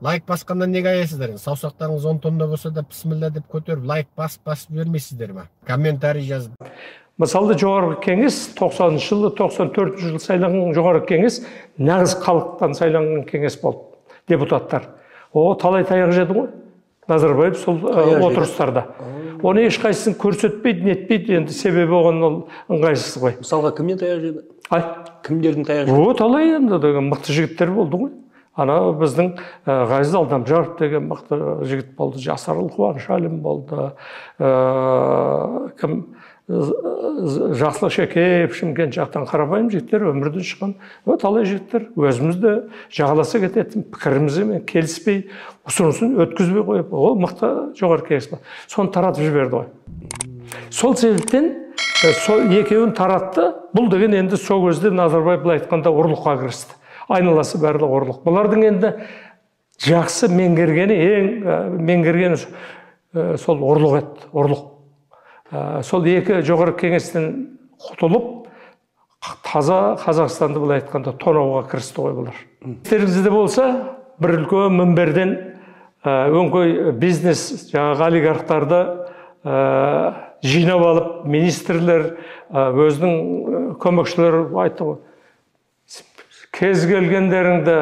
Лайк басқандан неге аясыздар? Саусақтарыңыз 10 тонна болса да бисмилла деп көтеріп, лайк басып бермейсіздер ме? Комментарий жазып. Мысалы жоғарғы кеңес 90 жылы, 94 жылы сайланған жоғарғы кеңес нағыз халықтан сайланған кеңес болды. Депутаттар. О, талай таяқ жеді ғой. Назарбаев сол отырыстарда. Оны ешқайсысын көрсетпейді, нетпейді, енді себебі оған ол ыңғайсыз ғой. Мысалға кімнен таяқ жеді? Кімдердің таяқ жеді? О, талай енді мықты жігіттер болды ғой. Ана біздің Ғазиз Алдамжаров деген мықты жігіт болды, Жасарыл Қуанышалин болды, кім Жақсылық Шекеев, Шымкент жақтан қарапайым жігіттер, өмірден шыққан талай жігіттер. Өзіміз де жағаласа кететін, пікірімізбен келіспей, ұсынысын өткізбей қойып, ол мықты жоғарғы кеңес бар. Соны таратып жіберді ғой. Сол себептен сол екеуін таратты. Бұл деген енді сол кезде Назарбаев былай айтқанда ұрлыққа кірісті. Айналасы барлық ұрлық. Бұлардың енді жақсы меңгергені сол ұрлық еді, ұрлық. Сол екі жоғарғы кеңестен құтылып, таза Қазақстанды былай айтқанда тонауға кірісті ғой бұлар. Естеріңізде болса, бір үлкен мінберден өңкөй бизнес, жаңағы олигархтарды жинап алып, министрлер, өзінің көмекшілері айтты ғой. Кез келгендеріңді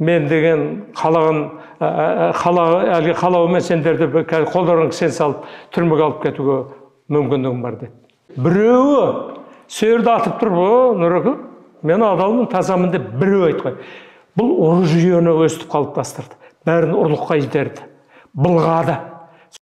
мен деген қалауымен сендерді қолдарыңды сен салып түрмеге алып кетуге мүмкіндігім бар деді. Біреуі сөйерді атып тұрып, Нұреке, мен адалмын, тазамын деп біреу айтқан. Бұл ұры жүйені өстіп қалыптастырды. Бәрін ұрлыққа итерді, былғады.